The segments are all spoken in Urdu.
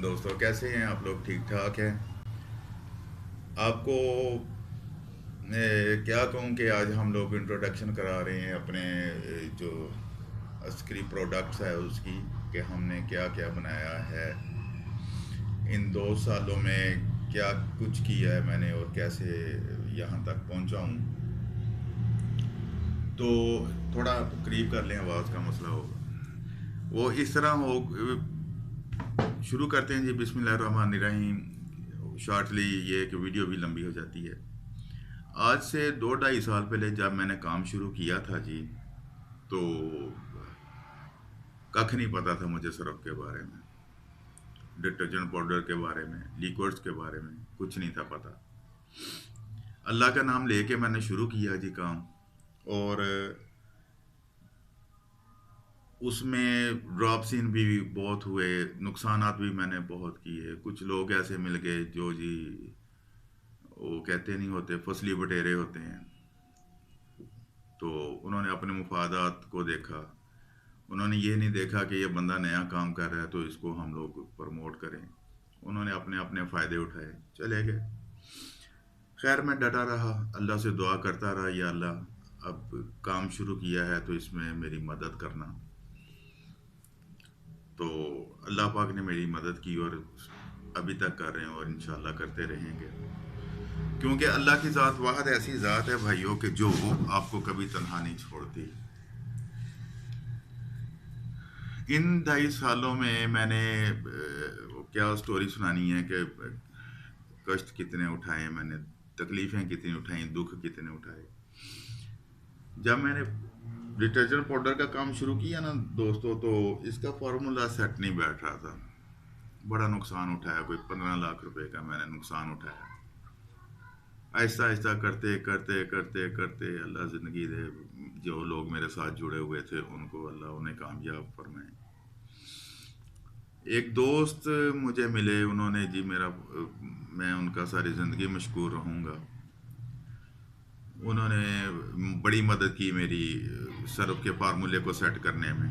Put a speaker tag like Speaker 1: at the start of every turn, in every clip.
Speaker 1: دوستوں کیسے ہیں آپ لوگ؟ ٹھیک ٹھاک ہیں؟ آپ کو کیا کہوں کہ آج ہم لوگ انٹروڈکشن کرا رہے ہیں اپنے جو عسکری پروڈکٹس ہے اس کی، کہ ہم نے کیا کیا بنایا ہے ان 2 سالوں میں، کیا کچھ کیا ہے میں نے اور کیسے یہاں تک پہنچا ہوں. تو تھوڑا قریب کر لیں، آواز کا مسئلہ ہوگا. وہ اس طرح ہو. شروع کرتے ہیں جی. بسم اللہ الرحمن الرحیم. شارٹلی یہ کہ ویڈیو بھی لمبی ہو جاتی ہے. آج سے 2 ڈھائی سال پہلے جب میں نے کام شروع کیا تھا جی، تو ککھ نہیں پتا تھا مجھے سرف کے بارے میں، ڈٹرجنٹ پاؤڈر کے بارے میں، لیکوڈز کے بارے میں کچھ نہیں تھا پتا. اللہ کا نام لے کے میں نے شروع کیا جی کام. اور اس میں ڈراپ سین بھی بہت ہوئے، نقصانات بھی میں نے بہت کیے. کچھ لوگ ایسے مل گئے جو جی وہ کہتے نہیں ہوتے، فصلی بٹیرے ہوتے ہیں. تو انہوں نے اپنے مفادات کو دیکھا. انہوں نے یہ نہیں دیکھا کہ یہ بندہ نیا کام کر رہا ہے تو اس کو ہم لوگ پروموٹ کریں. انہوں نے اپنے اپنے فائدے اٹھائے، چلے گئے. خیر میں ڈٹا رہا، اللہ سے دعا کرتا رہا، یا اللہ اب کام شروع کیا ہے تو اس میں میری مدد کرنا. تو اللہ پاک نے میری مدد کی اور ابھی تک کر رہے ہیں اور انشاءاللہ کرتے رہیں گے. کیونکہ اللہ کی ذات واحد ایسی ذات ہے بھائیوں کہ جو آپ کو کبھی تنہا نہیں چھوڑتی. ان 2.5 سالوں میں نے کیا سٹوری سنانی ہے کہ کشٹ کتنے اٹھائے میں نے، تکلیفیں کتنی اٹھائیں، دکھ کتنے اٹھائے. جب میں نے ڈٹرجنٹ پاؤڈر کا کام شروع کیا نا دوستو، تو اس کا فارمولا سیٹ نہیں بیٹھ رہا تھا. بڑا نقصان اٹھایا، کوئی 15 لاکھ روپے کا میں نے نقصان اٹھایا. آہستہ آہستہ کرتے کرتے کرتے کرتے اللہ زندگی دے، جو لوگ میرے ساتھ جڑے ہوئے تھے ان کو اللہ انہیں کامیاب فرمائے. ایک دوست مجھے ملے، انہوں نے جی میرا، میں ان کا ساری زندگی مشکور رہوں گا. انہوں نے بڑی مدد کی میری سرف کے فارمولے کو سیٹ کرنے میں.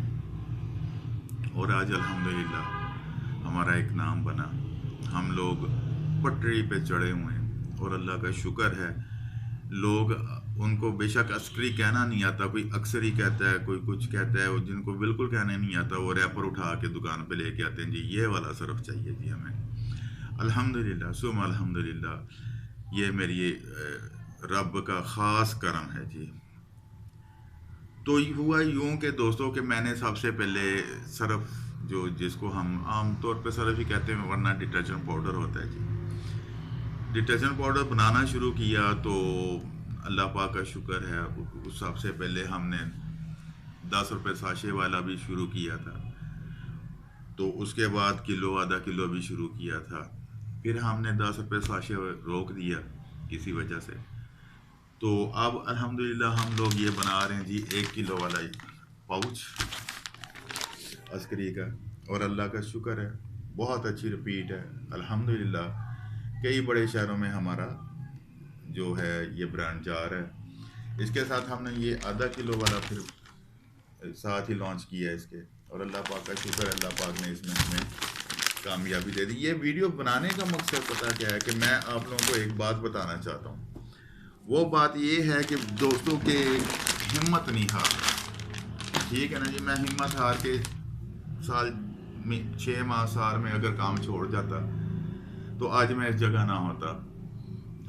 Speaker 1: اور آج الحمدللہ ہمارا ایک نام بنا، ہم لوگ پٹری پہ چڑھے ہوئے ہیں اور اللہ کا شکر ہے. لوگ ان کو بے شک عسکری کہنا نہیں آتا، کوئی اکثری کہتا ہے، کوئی کچھ کہتا ہے، اور جن کو بالکل کہنے نہیں آتا وہ ریپر اٹھا کے دکان پہ لے کے آتے ہیں جی یہ والا سرف چاہیے جی ہمیں. الحمدللہ ثم الحمدللہ، یہ میری رب کا خاص کرم ہے جی. تو ہوا یوں کہ دوستوں کہ میں نے سب سے پہلے سرف، جو جس کو ہم عام طور پہ سرف ہی کہتے ہیں ورنہ ڈٹرجنٹ پاؤڈر ہوتا ہے جی، ڈٹرجنٹ پاؤڈر بنانا شروع کیا. تو اللہ پاک کا شکر ہے، سب سے پہلے ہم نے 10 روپے ساشے والا بھی شروع کیا تھا. تو اس کے بعد کلو آدھا کلو بھی شروع کیا تھا. پھر ہم نے 10 روپے ساشے روک دیا کسی وجہ سے. تو اب الحمدللہ ہم لوگ یہ بنا رہے ہیں جی 1 کلو والا پاؤچ عسکری کا. اور اللہ کا شکر ہے بہت اچھی رپیٹ ہے الحمدللہ. کئی بڑے شہروں میں ہمارا جو ہے یہ برانڈ جا رہا ہے. اس کے ساتھ ہم نے یہ آدھا کلو والا پھر ساتھ ہی لانچ کیا ہے اس کے. اور اللہ پاک کا شکر ہے، اللہ پاک نے اس میں ہمیں کامیابی دے دی. یہ ویڈیو بنانے کا مقصد پتہ کیا ہے کہ میں آپ لوگوں کو ایک بات بتانا چاہتا ہوں. وہ بات یہ ہے کہ دوستوں کے ہمت نہیں ہار. ٹھیک ہے نا جی، میں ہمت ہار کے سال میں 6 ماہ سال میں اگر کام چھوڑ جاتا تو آج میں اس جگہ نہ ہوتا.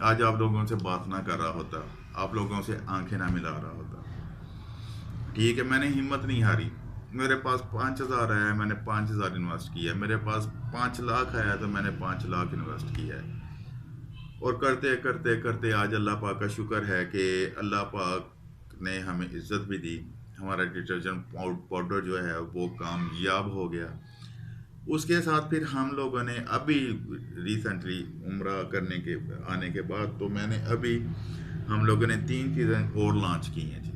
Speaker 1: آج آپ لوگوں سے بات نہ کر رہا ہوتا، آپ لوگوں سے آنکھیں نہ ملا رہا ہوتا. ٹھیک ہے، میں نے ہمت نہیں ہاری. میرے پاس 5,000 آیا، میں نے 5,000 انویسٹ کیا ہے. میرے پاس 5 لاکھ آیا تو میں نے 5 لاکھ انویسٹ کیا ہے. اور کرتے کرتے کرتے آج اللہ پاک کا شکر ہے کہ اللہ پاک نے ہمیں عزت بھی دی. ہمارا ڈٹرجنٹ پاؤڈر جو ہے وہ کامیاب ہو گیا. اس کے ساتھ پھر ہم لوگوں نے ابھی ریسنٹلی عمرہ کرنے کے آنے کے بعد تو میں نے ابھی ہم لوگوں نے 3 چیزیں اور لانچ کی ہیں جی،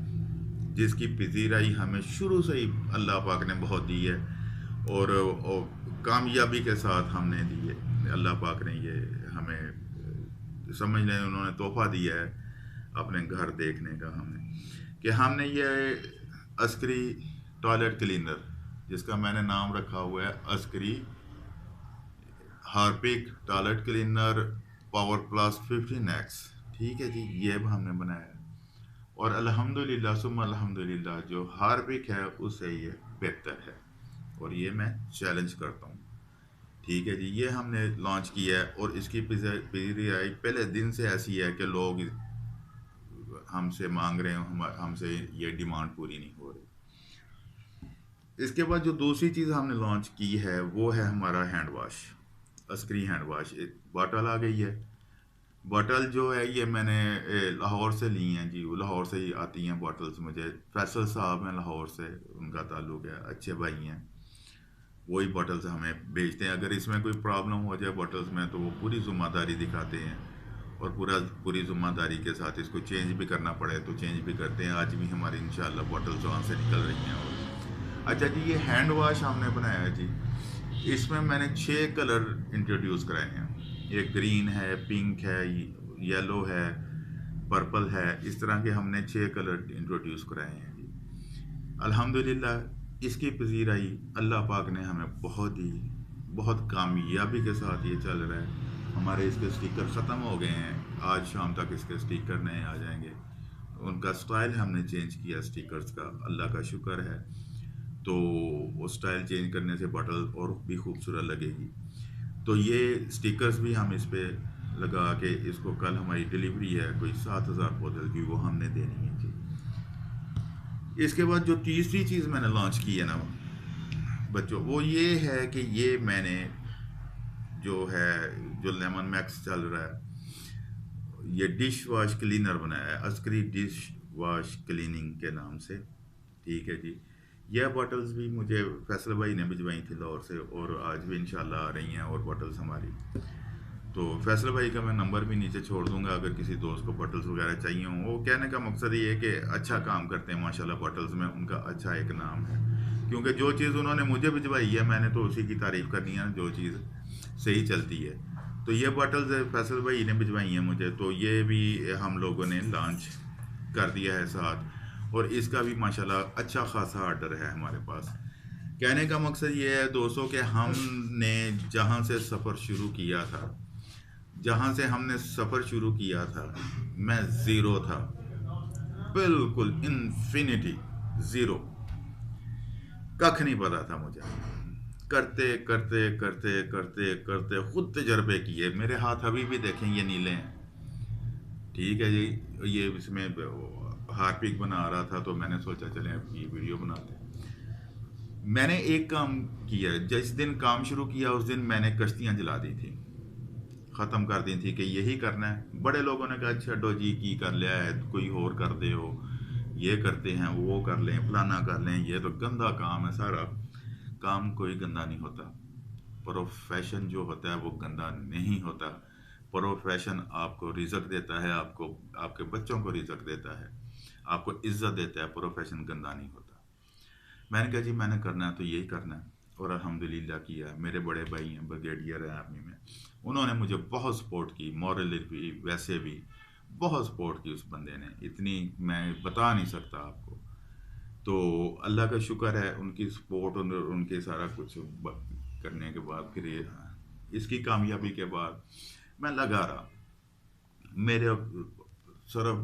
Speaker 1: جس کی پذیرائی ہمیں شروع سے ہی اللہ پاک نے بہت دی ہے. اور کامیابی کے ساتھ ہم نے دی ہے. اللہ پاک نے یہ ہمیں سمجھ لیں انہوں نے تحفہ دیا ہے اپنے گھر دیکھنے کا ہمیں، کہ ہم نے یہ عسکری ٹوائلٹ کلینر، جس کا میں نے نام رکھا ہوا ہے عسکری Harpic toilet cleaner power plus 15X، ٹھیک ہے جی، یہ بھی ہم نے بنایا ہے۔ اور الحمدللہ ثم الحمدللہ جو ہارپک ہے اس سے یہ بہتر ہے، اور یہ میں چیلنج کرتا ہوں، ٹھیک ہے جی۔ یہ ہم نے لانچ کیا ہے، اور اس کی پذیرائی پہلے دن سے ایسی ہے کہ لوگ ہم سے مانگ رہے ہیں، ہم سے یہ ڈیمانڈ پوری نہیں ہو رہی۔ اس کے بعد جو دوسری چیز ہم نے لانچ کی ہے وہ ہے ہمارا ہینڈ واش، عسکری ہینڈ واش۔ ایک باٹل آ گئی ہے، باٹل جو ہے یہ میں نے لاہور سے لی ہیں جی، وہ لاہور سے ہی آتی ہیں باٹلز مجھے، فیصل صاحب ہیں لاہور سے، ان کا تعلق ہے، اچھے بھائی ہیں، وہی باٹلز ہمیں بھیجتے ہیں۔ اگر اس میں کوئی پرابلم ہو جائے باٹلز میں تو وہ پوری ذمہ داری دکھاتے ہیں، اور پوری ذمہ داری کے ساتھ اس کو چینج بھی کرنا پڑے تو چینج بھی کرتے ہیں۔ آج بھی ہماری انشاءاللہ باٹلز وہاں سے نکل رہی ہیں۔ اور اچھا جی، یہ ہینڈ واش ہم نے بنایا ہے جی، اس میں میں نے 6 کلر انٹروڈیوس کرائے ہیں۔ ایک گرین ہے، پنک ہے، یلو ہے، پرپل ہے، اس طرح کے ہم نے 6 کلر انٹروڈیوس کرائے ہیں جی۔ الحمدللہ اس کی پذیرائی اللہ پاک نے ہمیں بہت کامیابی کے ساتھ یہ چل رہا ہے۔ ہمارے اس کے سٹیکر ختم ہو گئے ہیں، آج شام تک اس کے سٹیکر نئے آ جائیں گے۔ ان کا سٹائل ہم نے چینج کیا سٹیکرز کا، اللہ کا شکر ہے۔ تو وہ سٹائل چینج کرنے سے باٹل اور بھی خوبصورت لگے گی۔ تو یہ سٹیکرز بھی ہم اس پہ لگا کے، اس کو کل ہماری ڈیلیوری ہے کوئی 7,000 بوتل کی، وہ ہم نے دینی ہے جی۔ اس کے بعد جو تیسری چیز میں نے لانچ کی ہے نا بچوں، وہ یہ ہے کہ یہ میں نے جو لیمن میکس چل رہا ہے، یہ ڈش واش کلینر بنایا ہے، عسکری ڈش واش کلیننگ کے نام سے، ٹھیک ہے جی۔ یہ باٹلز بھی مجھے فیصل بھائی نے بھجوائی تھی لاہور سے، اور آج بھی انشاءاللہ آ رہی ہیں اور باٹلز ہماری۔ تو فیصل بھائی کا میں نمبر بھی نیچے چھوڑ دوں گا، اگر کسی دوست کو باٹلز وغیرہ چاہیے ہوں۔ وہ کہنے کا مقصد یہ ہے کہ اچھا کام کرتے ہیں ماشاءاللہ باٹلز میں، ان کا اچھا ایک نام ہے، کیونکہ جو چیز انہوں نے مجھے بھجوائی ہے میں نے تو اسی کی تعریف کرنی ہے، جو چیز صحیح چلتی ہے۔ تو یہ باٹلز فیصل بھائی نے بھجوائی ہیں مجھے، تو یہ بھی ہم لوگوں نے لانچ کر دیا ہے ساتھ، اور اس کا بھی ماشاءاللہ اچھا خاصا آرڈر ہے ہمارے پاس۔ کہنے کا مقصد یہ ہے دوستوں کہ ہم نے جہاں سے سفر شروع کیا تھا، میں زیرو تھا، بالکل انفینٹی زیرو، ککھ نہیں پتا تھا مجھے۔ کرتے کرتے کرتے کرتے کرتے خود تجربے کیے، میرے ہاتھ ابھی بھی دیکھیں یہ نیلے ہیں، ٹھیک ہے جی۔ یہ اس میں ہارپک بنا رہا تھا تو میں نے سوچا چلیں اب یہ ویڈیو بناتے ہیں۔ میں نے ایک کام کیا، جس دن کام شروع کیا اس دن میں نے کشتیاں جلا دی تھی، ختم کر دی تھی کہ یہی کرنا ہے۔ بڑے لوگوں نے کہا چھڈو جی کی کر لیا ہے، کوئی اور کر دے ہو، یہ کرتے ہیں وہ کر لیں، فلانا کر لیں، یہ تو گندا کام ہے۔ سارا کام کوئی گندا نہیں ہوتا، پروفیشن جو ہوتا ہے وہ گندا نہیں ہوتا۔ پروفیشن آپ کو رزق دیتا ہے، آپ کے بچوں کو رزق دیتا ہے، آپ کو عزت دیتا ہے، پروفیشن گندا نہیں ہوتا۔ میں نے کہا جی میں نے کرنا ہے تو یہی کرنا ہے، اور الحمدللہ کیا۔ میرے بڑے بھائی ہیں، بریگیڈیئر ہیں آرمی میں، انہوں نے مجھے بہت سپورٹ کی، مورلی بھی، ویسے بھی بہت سپورٹ کی اس بندے نے، اتنی میں بتا نہیں سکتا آپ کو۔ تو اللہ کا شکر ہے، ان کی سپورٹ اور ان کے سارا کچھ کرنے کے بعد، پھر اس کی کامیابی کے بعد میں لگا رہا۔ میرے صرف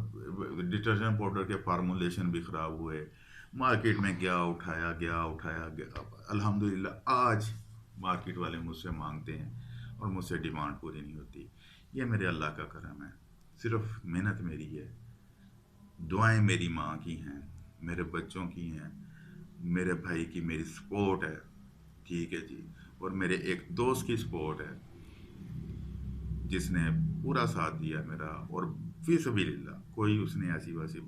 Speaker 1: ڈٹرجنٹ پاؤڈر کے فارمولیشن بھی خراب ہوئے، مارکیٹ میں اٹھایا گیا، الحمدللہ آج مارکیٹ والے مجھ سے مانگتے ہیں اور مجھ سے ڈیمانڈ پوری نہیں ہوتی۔ یہ میرے اللہ کا کرم ہے، صرف محنت میری ہے، دعائیں میری ماں کی ہیں، میرے بچوں کی ہیں، میرے بھائی کی میری سپورٹ ہے، ٹھیک ہے جی، اور میرے ایک دوست کی سپورٹ ہے جس نے پورا ساتھ دیا میرا، اور فی سبیل اللہ کوئی اس نے ایسی ویسی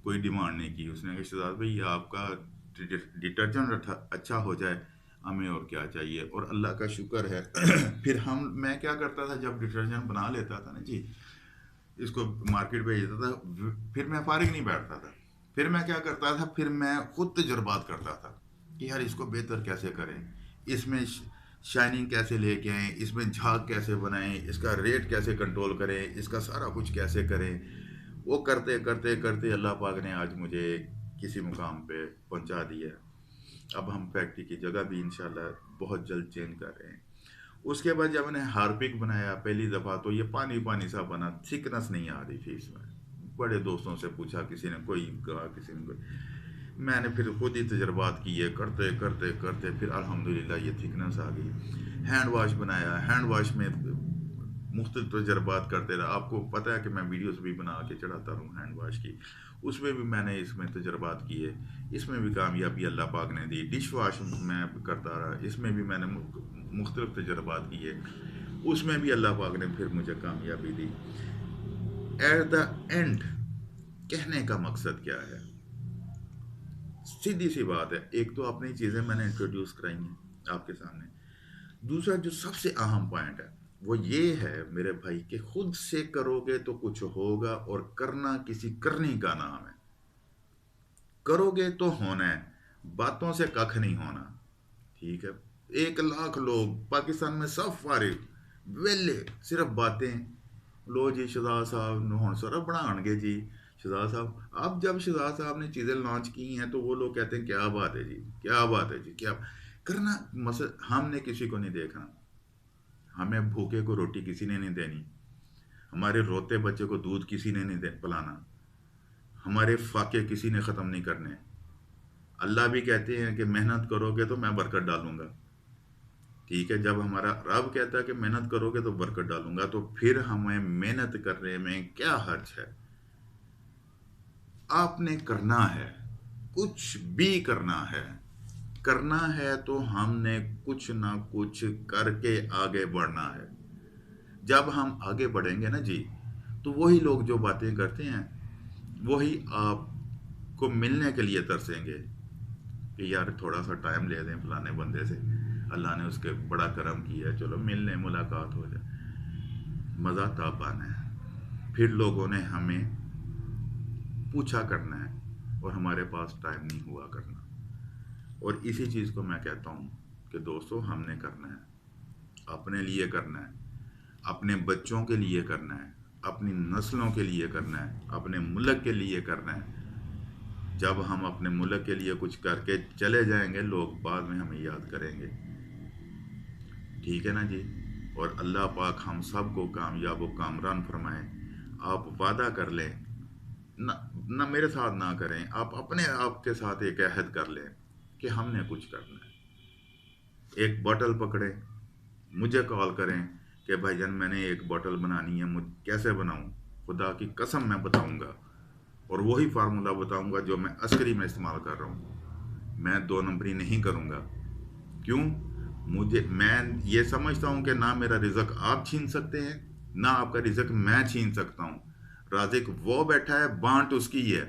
Speaker 1: کوئی ڈیمانڈ نہیں کی۔ اس نے کہا شہزاد بھائی آپ کا ڈٹرجنٹ اچھا ہو جائے، ہمیں اور کیا چاہیے، اور اللہ کا شکر ہے۔ پھر میں کیا کرتا تھا، جب ڈٹرجنٹ بنا لیتا تھا نا جی، اس کو مارکیٹ بھیجتا تھا، پھر میں فارغ نہیں بیٹھتا تھا، پھر میں کیا کرتا تھا، پھر میں خود تجربات کرتا تھا کہ یار اس کو بہتر کیسے کریں، اس میں شائننگ کیسے لے کے آئیں، اس میں جھاگ کیسے بنائیں، اس کا ریٹ کیسے کنٹرول کریں، اس کا سارا کچھ کیسے کریں۔ وہ کرتے کرتے کرتے اللہ پاک نے آج مجھے کسی مقام پہ پہنچا دیا۔ اب ہم فیکٹری کی جگہ بھی انشاءاللہ بہت جلد چینج کر رہے ہیں۔ اس کے بعد جب میں نے ہارپک بنایا پہلی دفعہ تو یہ پانی پانی سا بنا، تھکنس نہیں آ رہی تھی اس میں. بڑے دوستوں سے پوچھا، کسی نے کوئی کہا، کسی نے کوئی. میں نے پھر خود ہی تجربات کیے، کرتے کرتے کرتے پھر الحمدللہ یہ تھکنس آ گئی. ہینڈ واش بنایا، ہینڈ واش میں مختلف تجربات کرتے رہا. آپ کو پتہ ہے کہ میں ویڈیوز بھی بنا کے چڑھاتا رہوں ہینڈ واش کی، اس میں بھی میں نے اس میں تجربات کیے، اس میں بھی کامیابی اللہ پاک نے دی. ڈش واش میں کرتا رہا، اس میں بھی میں نے مختلف تجربات کیے، اس میں بھی اللہ پاک نے پھر مجھے کامیابی دی. ایٹ دا اینڈ کہنے کا مقصد کیا ہے؟ سیدھی سی بات ہے، ایک تو اپنی چیزیں میں نے انٹروڈیوس کرائی ہیں آپ کے سامنے. دوسرا جو سب سے اہم پوائنٹ ہے وہ یہ ہے میرے بھائی کہ خود سے کرو گے تو کچھ ہوگا، اور کرنا کسی کرنی کا نام ہے. کرو گے تو ہونا ہے، باتوں سے ککھ نہیں ہونا. ٹھیک ہے، 1 لاکھ لوگ پاکستان میں سب فارغ ویلے، صرف باتیں. لو جی شہزاد صاحب ہوں سر بنان گے جی. شہزاد صاحب، اب جب شہزاد صاحب نے چیزیں لانچ کی ہیں تو وہ لوگ کہتے ہیں کیا بات ہے جی، کیا بات ہے جی، کیا کرنا. ہم نے کسی کو نہیں دیکھنا، ہمیں بھوکے کو روٹی کسی نے نہیں دینی، ہمارے روتے بچے کو دودھ کسی نے نہیں پلانا، ہمارے فاقے کسی نے ختم نہیں کرنے. اللہ بھی کہتے ہیں کہ محنت کرو گے تو میں برکت ڈالوں گا. ٹھیک ہے، جب ہمارا رب کہتا ہے کہ محنت کرو گے تو برکت ڈالوں گا، تو پھر ہمیں محنت کرنے میں کیا حرج ہے؟ آپ نے کرنا ہے، کچھ بھی کرنا ہے. کرنا ہے تو ہم نے کچھ نہ کچھ کر کے آگے بڑھنا ہے. جب ہم آگے بڑھیں گے نا جی، تو وہی لوگ جو باتیں کرتے ہیں وہی آپ کو ملنے کے لیے ترسیں گے کہ یار تھوڑا سا ٹائم لے دیں فلانے بندے سے، اللہ نے اس کے بڑا کرم کیا ہے، چلو مل لیں، ملاقات ہو جائے. مزہ تب آنا ہے، پھر لوگوں نے ہمیں پوچھا کرنا ہے اور ہمارے پاس ٹائم نہیں ہوا کرنا. اور اسی چیز کو میں کہتا ہوں کہ دوستو ہم نے کرنا ہے، اپنے لیے کرنا ہے، اپنے بچوں کے لیے کرنا ہے، اپنی نسلوں کے لیے کرنا ہے، اپنے ملک کے لیے کرنا ہے. جب ہم اپنے ملک کے لیے کچھ کر کے چلے جائیں گے، لوگ بعد میں ہمیں یاد کریں گے. ٹھیک ہے نا جی؟ اور اللہ پاک ہم سب کو کامیاب و کامران فرمائے. آپ وعدہ کر لیں، نہ میرے ساتھ نہ کریں، آپ اپنے آپ کے ساتھ ایک عہد کر لیں کہ ہم نے کچھ کرنا ہے. ایک بوٹل پکڑیں، مجھے کال کریں کہ بھائی جان میں نے ایک بوٹل بنانی ہے، کیسے بناؤں؟ خدا کی قسم میں بتاؤں گا، اور وہی فارمولہ بتاؤں گا جو میں عسکری میں استعمال کر رہا ہوں. میں 2 نمبری نہیں کروں گا. کیوں؟ میں یہ سمجھتا ہوں کہ نہ میرا رزق آپ چھین سکتے ہیں، نہ آپ کا رزق میں چھین سکتا ہوں. رازق وہ بیٹھا ہے، بانٹ اس کی ہے،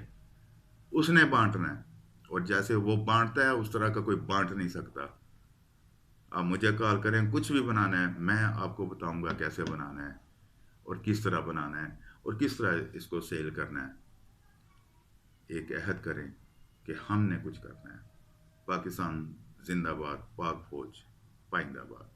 Speaker 1: اس نے بانٹنا ہے، اور جیسے وہ بانٹتا ہے اس طرح کا کوئی بانٹ نہیں سکتا. آپ مجھے کال کریں، کچھ بھی بنانا ہے میں آپ کو بتاؤں گا کیسے بنانا ہے اور کس طرح بنانا ہے اور کس طرح اس کو سیل کرنا ہے. ایک عہد کریں کہ ہم نے کچھ کرنا ہے. پاکستان زندہ باد، پاک فوج پائندہ باد.